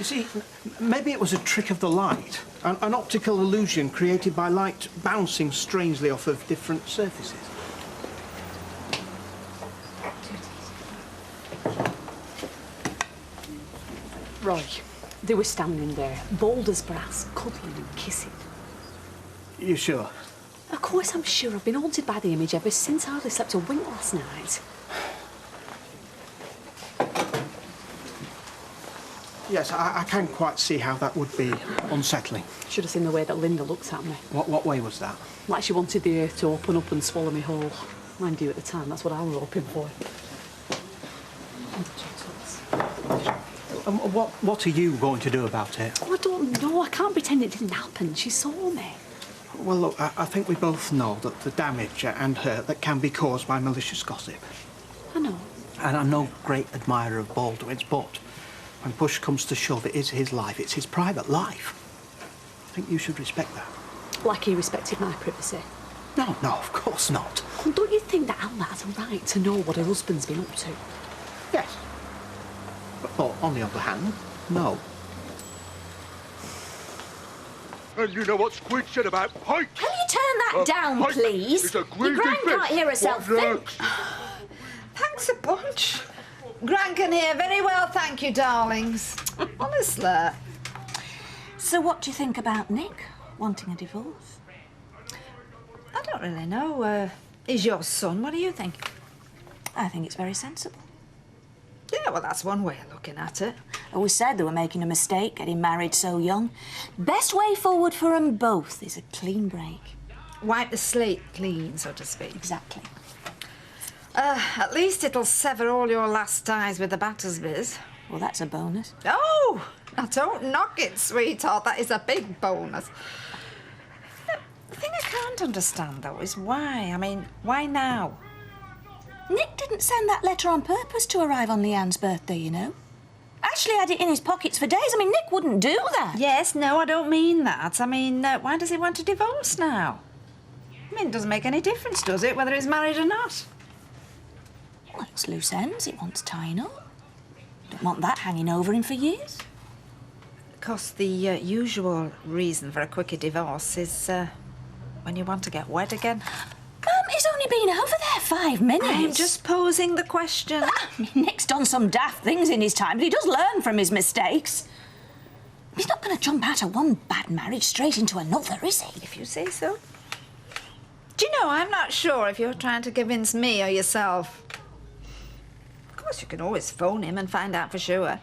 You see, maybe it was a trick of the light, an optical illusion created by light bouncing strangely off of different surfaces. Roy, they were standing there, bold as brass, cuddling and kissing. You sure? Of course I'm sure. I've been haunted by the image ever since I hardly slept a wink last night. Yes, I can quite see how that would be unsettling. Should have seen the way that Linda looked at me. What way was that? Like she wanted the earth to open up and swallow me whole. Mind you, at the time, that's what I was hoping for. What are you going to do about it? Oh, I don't know. I can't pretend it didn't happen. She saw me. Well, look, I think we both know that the damage and hurt that can be caused by malicious gossip. I know. And I'm no great admirer of Baldwin's, but when push comes to shove, it is his life. It's his private life. I think you should respect that. Like he respected my privacy. No, of course not. Well, don't you think that Alma has a right to know what her husband's been up to? Yes. But on the other hand, no. And you know what Squid said about Pike? Can you turn that down, Pike please? is a Your greedy Gran can't fish. hear herself What think. next? Thanks a bunch. Gran can hear very well, thank you, darlings. Honestly. So what do you think about Nick wanting a divorce? I don't really know. He's your son. What do you think? I think it's very sensible. Yeah, well, that's one way of looking at it. Always said they were making a mistake getting married so young. Best way forward for them both is a clean break. Wipe the slate clean, so to speak. Exactly. At least it'll sever all your last ties with the Battersbys. Well, that's a bonus. Oh, now don't knock it, sweetheart. That is a big bonus. The thing I can't understand, though, is why. I mean, why now? Nick didn't send that letter on purpose to arrive on Leanne's birthday, you know. Ashley had it in his pockets for days. I mean, Nick wouldn't do that. Yes, no, I don't mean that. I mean, why does he want a divorce now? I mean, it doesn't make any difference, does it, whether he's married or not? Well, it's loose ends. It wants tying up. Don't want that hanging over him for years. Because the usual reason for a quicker divorce is when you want to get wed again. He's only been over there 5 minutes. I'm just posing the question. Nick's done some daft things in his time, but he does learn from his mistakes. He's not going to jump out of one bad marriage straight into another, is he? If you say so. Do you know, I'm not sure if you're trying to convince me or yourself. Of course, you can always phone him and find out for sure.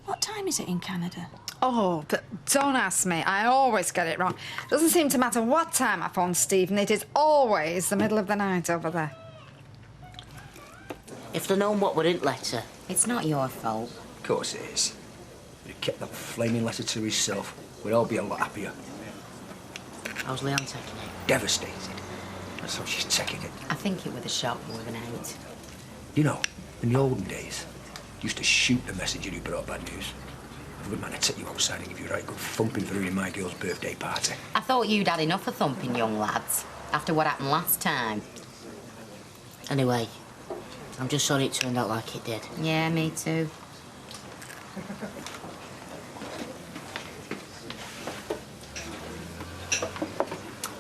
What time is it in Canada? Oh, but don't ask me. I always get it wrong. Doesn't seem to matter what time I phone Stephen. It is always the middle of the night over there. If they'd known what we didn't let her, it's not your fault. Of course it is. If he'd kept that flaming letter to himself, we'd all be a lot happier. How's Leanne taking it? Devastated. That's how she's taking it. I think it was a shock more than hate. You know, in the olden days, you used to shoot the messenger who brought bad news. I wouldn't mind to take you outside and give you a right good thumping for ruining my girl's birthday party. I thought you'd had enough of thumping young lads after what happened last time. Anyway, I'm just sorry it turned out like it did. Yeah, me too.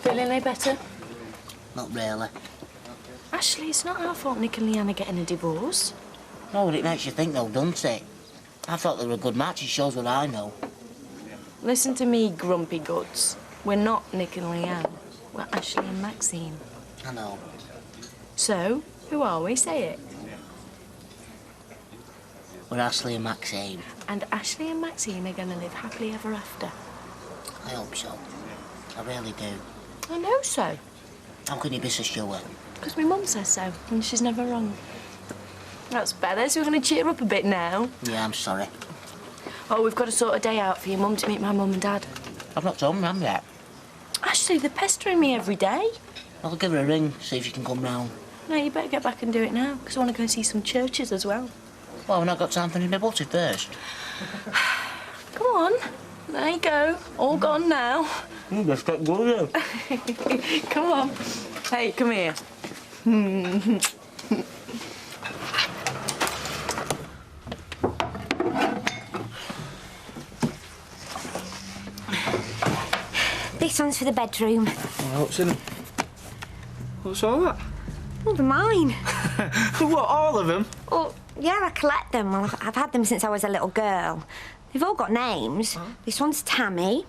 Feeling any better? Not really. Ashley, it's not our fault Nick and Leanne are getting a divorce. No, but it makes you think though, doesn't it? I thought they were a good match. It shows what I know. Listen to me, grumpy goods. We're not Nick and Leanne. We're Ashley and Maxine. I know. So, who are we? Say it. We're Ashley and Maxine. And Ashley and Maxine are going to live happily ever after. I hope so. I really do. I know so. How can you be so sure? Because my mum says so, and she's never wrong. That's better, so we're going to cheer up a bit now. Yeah, I'm sorry. Oh, we've got to sort a day out for your mum to meet my mum and dad. I've not told Mum yet. Ashley, they're pestering me every day. I'll give her a ring, see if she can come round. No, you better get back and do it now, because I want to go and see some churches as well. Well, I've not got time for any butty first. Come on. There you go. All gone now. You just got going. Come on. Hey, come here. This one's for the bedroom. Well, what's in them? What's all that? Oh, they're mine. What, all of them? Well, yeah, I collect them. Well, I've had them since I was a little girl. They've all got names. Huh? This one's Tammy,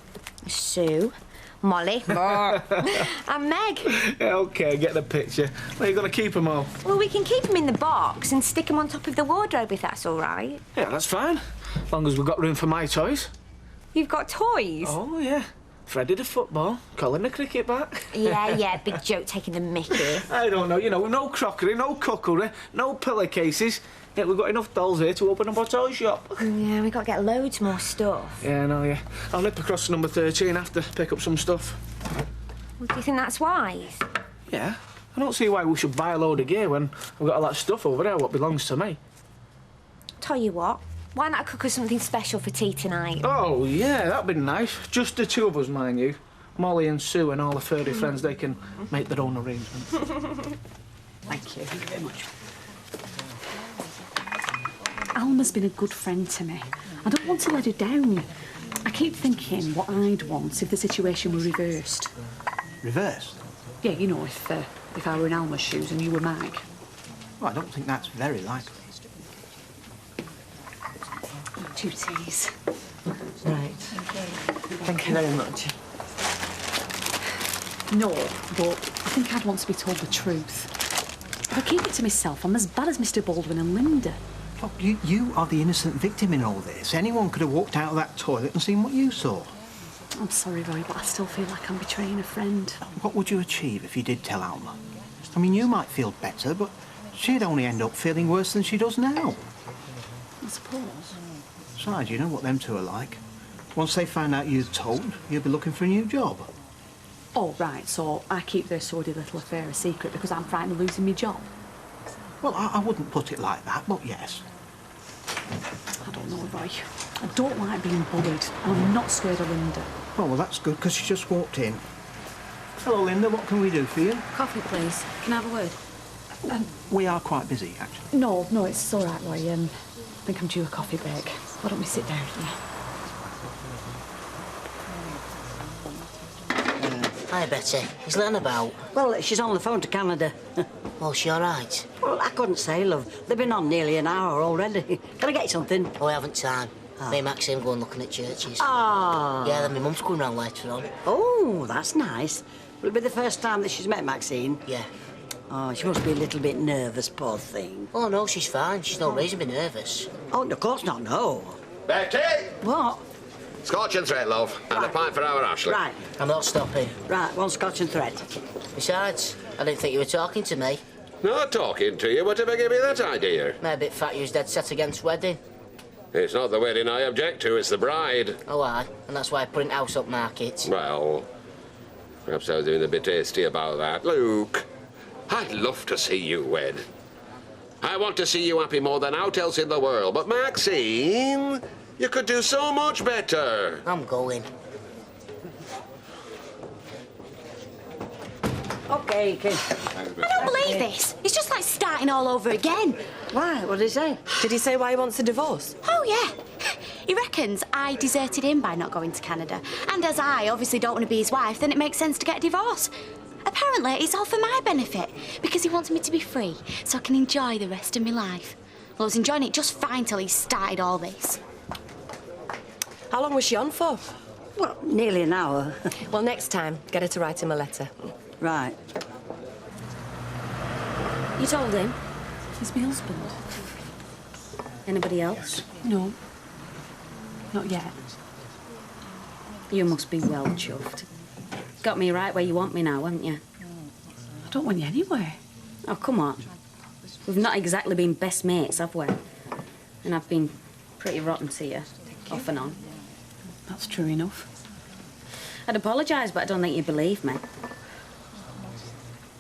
Sue, Molly, and Meg. Yeah, OK, get the picture. Where are you going to keep them all? Well, we can keep them in the box and stick them on top of the wardrobe if that's all right. Yeah, that's fine. As long as we've got room for my toys. You've got toys? Oh, yeah. Freddie the football, Colin the cricket bat. Yeah, big joke taking the mickey. I don't know, you know, no crockery, no cookery, no pillowcases. Yet we've got enough dolls here to open up a toy shop. Yeah, we've got to get loads more stuff. Yeah, I know, yeah. I'll nip across to number 13 after, pick up some stuff. Well, do you think that's wise? Yeah. I don't see why we should buy a load of gear when we've got all that stuff over there, what belongs to me. Tell you what, why not cook us something special for tea tonight? Oh, yeah, that'd be nice. Just the two of us, mind you. Molly and Sue and all the furry friends, they can make their own arrangements. Thank you very much. Alma's been a good friend to me. I don't want to let her down. I keep thinking what I'd want if the situation were reversed. Reversed? Yeah, you know, if I were in Alma's shoes and you were Mag. Well, I don't think that's very likely. 2 teas. Right. Thank you very much. No, but I think I'd want to be told the truth. If I keep it to myself, I'm as bad as Mr. Baldwin and Linda. Look, you are the innocent victim in all this. Anyone could have walked out of that toilet and seen what you saw. I'm sorry, Roy, but I still feel like I'm betraying a friend. What would you achieve if you did tell Alma? I mean, you might feel better, but she'd only end up feeling worse than she does now. I suppose. Besides, you know what them two are like. Once they find out you've told, you'll be looking for a new job. Oh, right, so I keep their sordid little affair a secret because I'm frightened of losing my job? Well, I wouldn't put it like that, but yes. I don't know, Roy. I don't like being bullied, and I'm not scared of Linda. Oh, well, that's good, because she just walked in. Hello, Linda. What can we do for you? Coffee, please. Can I have a word? We are quite busy, actually. No, it's all right, Roy. I think I'm due a coffee break. Why don't we sit down here? Hi, Betty. Is Len about? Well, she's on the phone to Canada. Oh, she all right? Well, I couldn't say, love. They've been on nearly an hour already. Can I get you something? Oh, I haven't time. Oh. Me and Maxine going looking at churches. Ah. Yeah, then my mum's coming round later on. Oh, that's nice. Will it be the first time that she's met Maxine? Yeah. Oh, she must be a little bit nervous, poor thing. Oh, no, she's fine. She's no reason to be nervous. Oh, of course not, no. Betty! What? Scotch and thread, love. And a pint for our Ashley. Right. I'm not stopping. Right, one scotch and thread. Besides, I didn't think you were talking to me. Not talking to you. Whatever gave you that idea? Maybe a bit fat you was dead set against wedding. It's not the wedding I object to, it's the bride. Oh, aye. And that's why I put in house up market. Well, perhaps I was doing a bit hasty about that. Luke, I'd love to see you wed. I want to see you happy more than aught else in the world. But Maxine, you could do so much better. I'm going. OK, kid. I don't believe this. It's just like starting all over again. Why? What did he say? Did he say why he wants a divorce? Oh, yeah. He reckons I deserted him by not going to Canada. And as I obviously don't want to be his wife, then it makes sense to get a divorce. Apparently, it's all for my benefit, because he wants me to be free, so I can enjoy the rest of my life. Well, I was enjoying it just fine till he started all this. How long was she on for? Well, nearly an hour. Well, next time, get her to write him a letter. Right. You told him? He's my husband. Anybody else? No. Not yet. You must be well chuffed. Got me right where you want me now, haven't you? I don't want you anywhere. Oh, come on. We've not exactly been best mates, have we? And I've been pretty rotten to you, off and on. That's true enough. I'd apologise, but I don't think you believe me.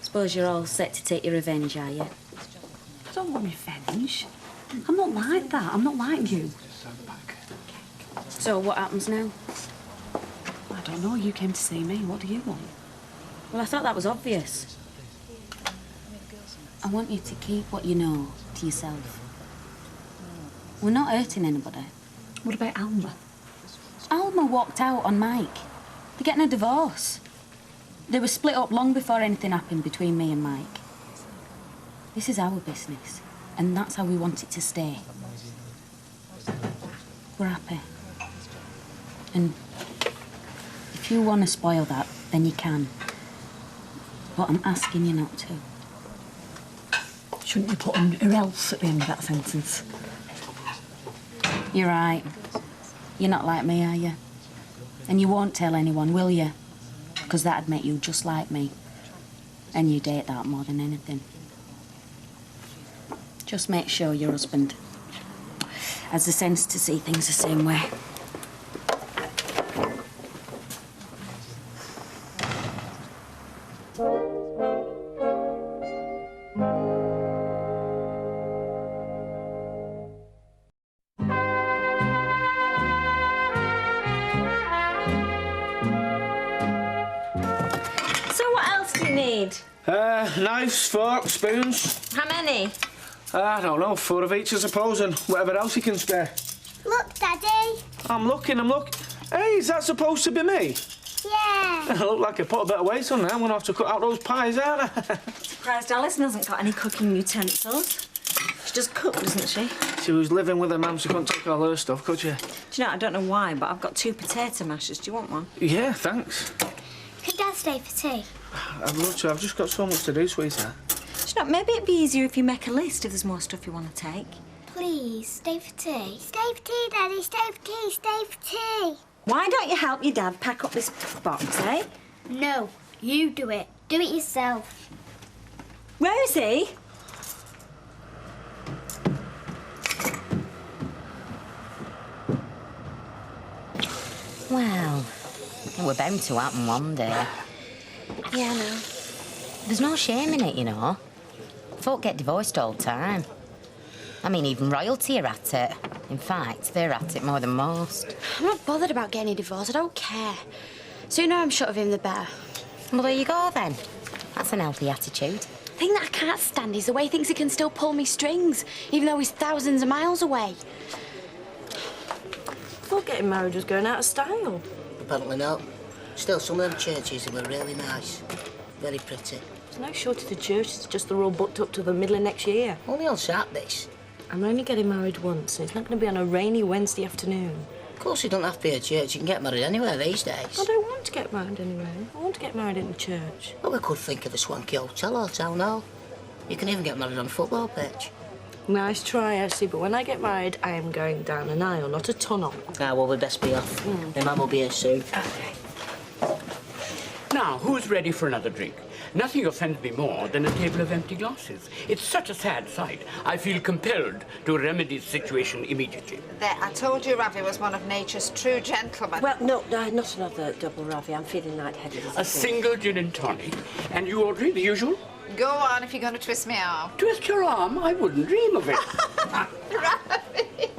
Suppose you're all set to take your revenge, are you? I don't want revenge. I'm not like that. I'm not like you. So what happens now? I don't know. You came to see me. What do you want? Well, I thought that was obvious. I want you to keep what you know to yourself. We're not hurting anybody. What about Alma? Alma walked out on Mike. They're getting a divorce. They were split up long before anything happened between me and Mike. This is our business, and that's how we want it to stay. We're happy. And if you want to spoil that, then you can. But I'm asking you not to. Shouldn't you put an or else at the end of that sentence? You're right. You're not like me, are you? And you won't tell anyone, will you? Because that'd make you just like me. And you date that more than anything. Just make sure your husband has the sense to see things the same way. Knives, forks, spoons. How many? I don't know, 4 of each, I suppose, and whatever else you can spare. Look, Daddy. I'm looking. Hey, is that supposed to be me? Yeah. I look like I put a bit of weight on there. I'm going to have to cut out those pies, aren't I? Surprised Alison hasn't got any cooking utensils. She does cook, doesn't she? She was living with her mum, she couldn't take all her stuff, could she? Do you know, I don't know why, but I've got 2 potato mashers. Do you want one? Yeah, thanks. Could Dad stay for tea? I'd love to. I've just got so much to do, sweetheart. Do you know, maybe it'd be easier if you make a list if there's more stuff you want to take. Please, stay for tea. Stay for tea, Daddy. Stay for tea. Stay for tea. Why don't you help your dad pack up this box, eh? No, you do it. Do it yourself. Rosie? Well, it were bound to happen one day. Yeah, I know. There's no shame in it, you know. Folk get divorced all the time. I mean, even royalty are at it. In fact, they're at it more than most. I'm not bothered about getting a divorce. I don't care. Sooner I'm shut of him, the better. Well, there you go, then. That's an healthy attitude. The thing that I can't stand is the way he thinks he can still pull me strings, even though he's thousands of miles away. I thought getting married was going out of style. Apparently not. Still, some of them churches were really nice. Very pretty. There's no shortage of churches, just they're all booked up to the middle of next year. Only on Saturdays. I'm only getting married once, and it's not going to be on a rainy Wednesday afternoon. Of course, you don't have to be a church. You can get married anywhere these days. I don't want to get married anywhere. I want to get married in the church. Well, we could think of a swanky hotel or town hall. You can even get married on a football pitch. Nice try, Ashley, but when I get married, I am going down an aisle, not a tunnel. Ah, well, we'd best be off. My mum will be here soon. OK. Now, who's ready for another drink? Nothing offends me more than a table of empty glasses. It's such a sad sight. I feel compelled to remedy the situation immediately. There, I told you Ravi was one of nature's true gentlemen. Well, no, not another double Ravi. I'm feeling lightheaded. A single gin and tonic. And you order the usual? Go on if you're going to twist me arm. Twist your arm? I wouldn't dream of it. Ravi!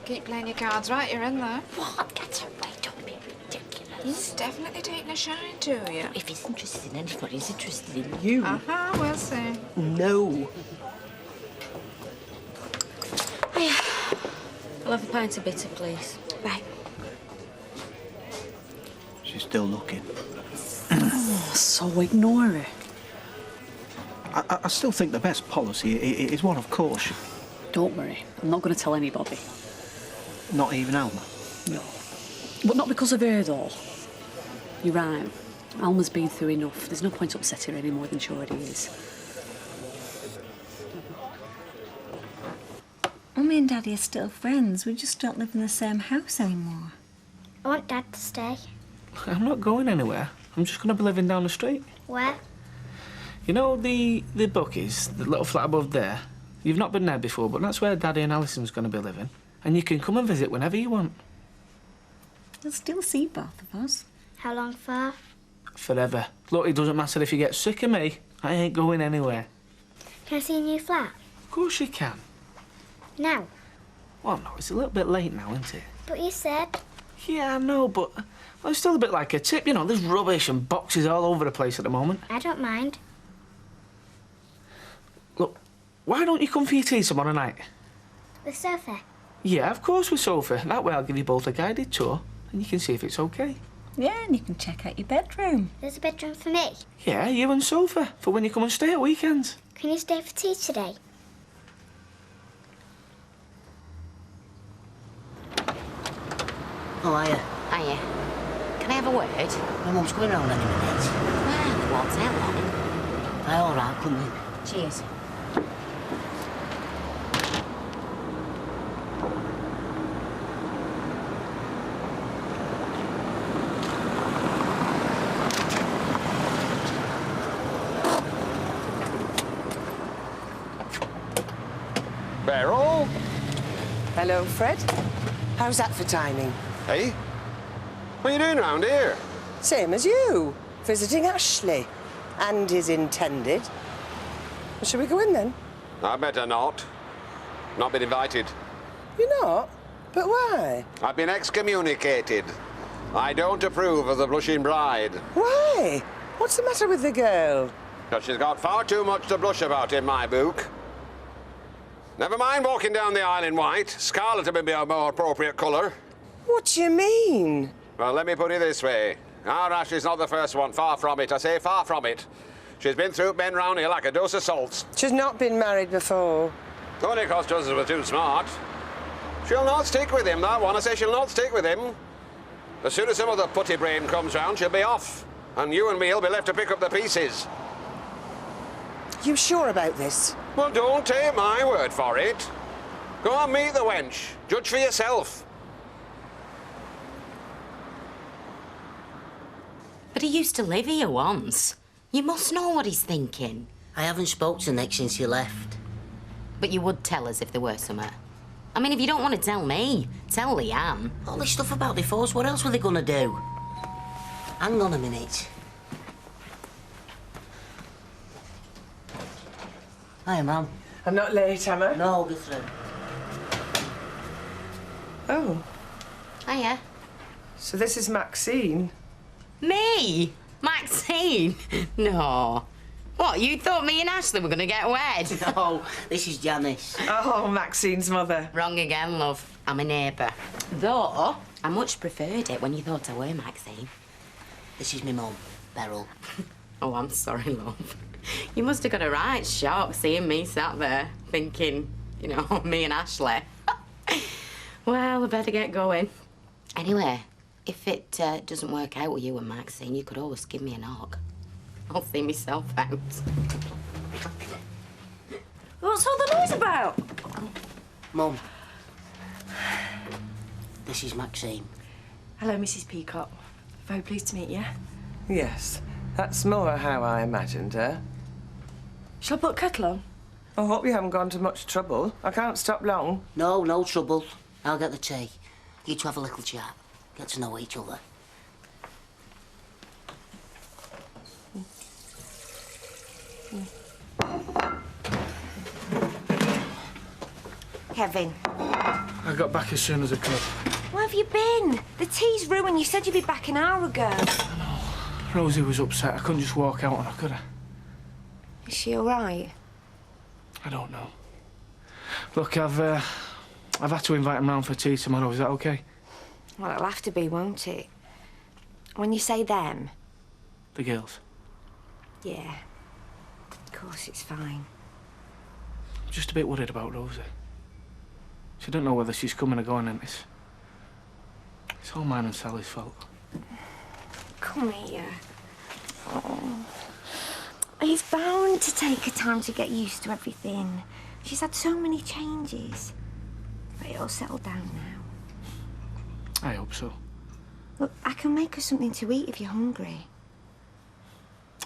Keep playing your cards right, you're in there. What? Get away, don't be ridiculous. He's definitely taking a shine to you. If he's interested in anybody, he's interested in you. Uh-huh, we'll see. No. I'll have a pint of bitter, please. Right. She's still looking. So ignore her. I still think the best policy is one of caution. Don't worry. I'm not going to tell anybody. Not even Alma? No. But not because of her, though. You're right. Alma's been through enough. There's no point upsetting her any more than she already is. Mummy and Daddy are still friends. We just don't live in the same house anymore. I want Dad to stay. I'm not going anywhere. I'm just going to be living down the street. Where? You know the bookies, the little flat above there? You've not been there before, but that's where Daddy and Alison's going to be living. And you can come and visit whenever you want. You'll still see both of us. How long for? Forever. Look, it doesn't matter if you get sick of me. I ain't going anywhere. Can I see a new flat? Of course you can. Now? Well, no, it's a little bit late now, isn't it? But you said... Yeah, I know, but well, it's still a bit like a tip, you know. There's rubbish and boxes all over the place at the moment. I don't mind. Look, why don't you come for your tea tomorrow night? With Sophie? Yeah, of course with Sophie. That way I'll give you both a guided tour and you can see if it's okay. Yeah, and you can check out your bedroom. There's a bedroom for me. Yeah, you and sofa, for when you come and stay at weekends. Can you stay for tea today? Oh, hiya. Hiya. Can I have a word? My mum's coming round any minute. Well, it won't take long. Aye, all right, come in. Cheers. Beryl? Hello, Fred. How's that for timing? Hey? What are you doing round here? Same as you. Visiting Ashley. And his intended. Well, shall we go in then? I better not. Not been invited. You're not? But why? I've been excommunicated. I don't approve of the blushing bride. Why? What's the matter with the girl? Because she's got far too much to blush about in my book. Never mind walking down the aisle in white. Scarlet would be a more appropriate colour. What do you mean? Well, let me put it this way. Our Ashley's not the first one. Far from it. I say far from it. She's been through men round here like a dose of salts. She's not been married before. Only because others were too smart. She'll not stick with him, that one. I say she'll not stick with him. As soon as some other putty brain comes round, she'll be off. And you and me'll be left to pick up the pieces. You sure about this? Well, don't take my word for it. Go and meet the wench. Judge for yourself. But he used to live here once. You must know what he's thinking. I haven't spoke to Nick since he left. But you would tell us if there were somewhere. I mean, if you don't want to tell me, tell Leanne. All this stuff about divorce, what else were they gonna do? Hang on a minute. Hiya, Mum. I'm not late, am I? No, go through. Oh. Hiya. So this is Maxine? Me? Maxine? No. What, you thought me and Ashley were going to get wed? No, this is Janice. Oh, Maxine's mother. Wrong again, love. I'm a neighbour. Though, I much preferred it when you thought I were Maxine. This is my mum, Beryl. Oh, I'm sorry, love. You must have got a right shock seeing me sat there thinking, you know, me and Ashley. Well, I better get going. Anyway, if it doesn't work out with you and Maxine, you could always give me a knock. I'll see myself out. What's all the noise about? Mum. This is Maxine. Hello, Mrs. Peacock. Very pleased to meet you. Yes, that's more how I imagined her. Shall I put kettle on? I hope you haven't gone to much trouble. I can't stop long. No, no trouble. I'll get the tea. You two have a little chat. Get to know each other. Kevin. I got back as soon as I could. Where have you been? The tea's ruined. You said you'd be back an hour ago. Rosie was upset. I couldn't just walk out on her, could I? Is she all right? I don't know. Look, I've had to invite him round for tea tomorrow. Is that okay? Well, it'll have to be, won't it? When you say them. The girls. Yeah. Of course, it's fine. I'm just a bit worried about Rosie. She don't know whether she's coming or going, and it's all mine and Sally's fault. Come here. Oh. It's bound to take her time to get used to everything. She's had so many changes. But it'll settle down now. I hope so. Look, I can make her something to eat if you're hungry.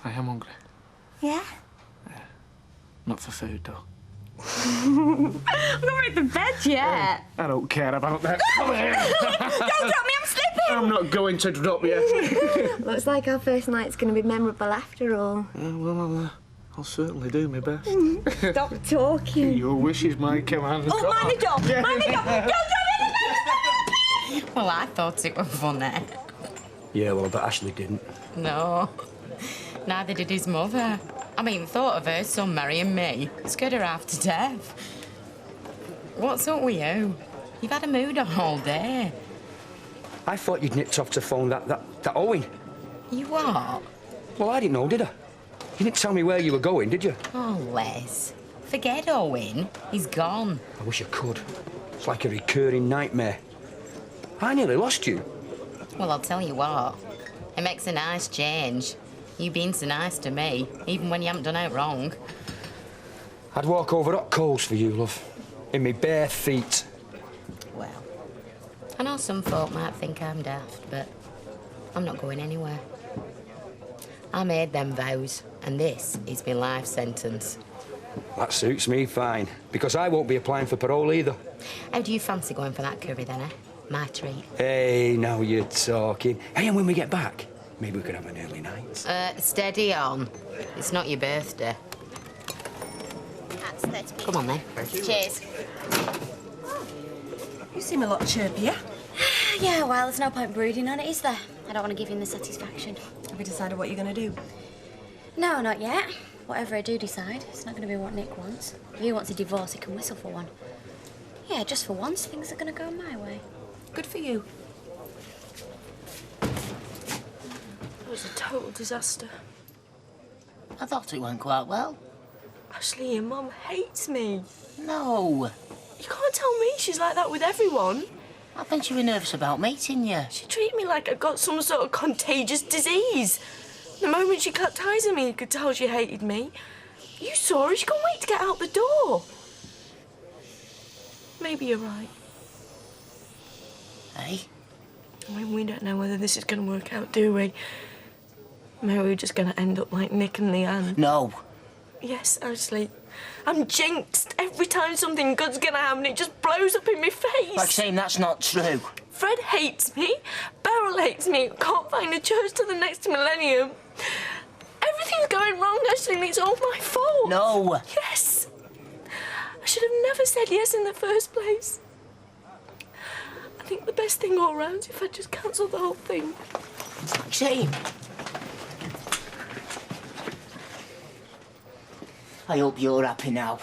I am hungry. Yeah? Not for food, though. I'm not ready for bed yet. I don't care about that. Come here. Don't drop me, I'm slipping! I'm not going to drop you. Looks like our first night's going to be memorable after all. Well, I'll certainly do my best. Stop talking. Your wish is my command. Oh, mind the door! Yeah. Mind the door! Don't drop me! Well, I thought it was funny. Yeah, well, but Ashley didn't. No. Neither did his mother. I mean, thought of her son marrying me. Scared her half to death. What's up with you? You've had a mood all day. I thought you'd nipped off to phone that That Owen. You what? Well, I didn't know, did I? You didn't tell me where you were going, did you? Oh, Les. Forget Owen. He's gone. I wish I could. It's like a recurring nightmare. I nearly lost you. Well, I'll tell you what. It makes a nice change. You being so nice to me, even when you haven't done out wrong. I'd walk over hot coals for you, love. In me bare feet. Well, I know some folk might think I'm daft, but I'm not going anywhere. I made them vows, and this is my life sentence. That suits me fine, because I won't be applying for parole either. How do you fancy going for that curry then, eh? My treat. Hey, now you're talking. Hey, and when we get back, maybe we could have an early night. Steady on. It's not your birthday. That's Come on then. Cheers. You seem a lot chirpier. Yeah, well, there's no point brooding on it, is there? I don't want to give him the satisfaction. Have you decided what you're going to do? No, not yet. Whatever I do decide, it's not going to be what Nick wants. If he wants a divorce, he can whistle for one. Yeah, just for once, things are going to go my way. Good for you. It was a total disaster. I thought it went quite well. Ashley, your mum hates me. No. You can't tell me she's like that with everyone. I think she was nervous about meeting you. She treated me like I got some sort of contagious disease. The moment she cut ties with me, you could tell she hated me. You saw her, she couldn't wait to get out the door. Maybe you're right. Hey? I mean, we don't know whether this is going to work out, do we? Maybe we're just going to end up like Nick and Leanne. No. Yes, Ashley. I'm jinxed. Every time something good's going to happen, it just blows up in my face. Maxine, that's not true. Fred hates me. Beryl hates me. Can't find a church till the next millennium. Everything's going wrong, Ashley, and it's all my fault. No. Yes. I should have never said yes in the first place. I think the best thing all round is if I just cancelled the whole thing. Maxine. I hope you're happy now.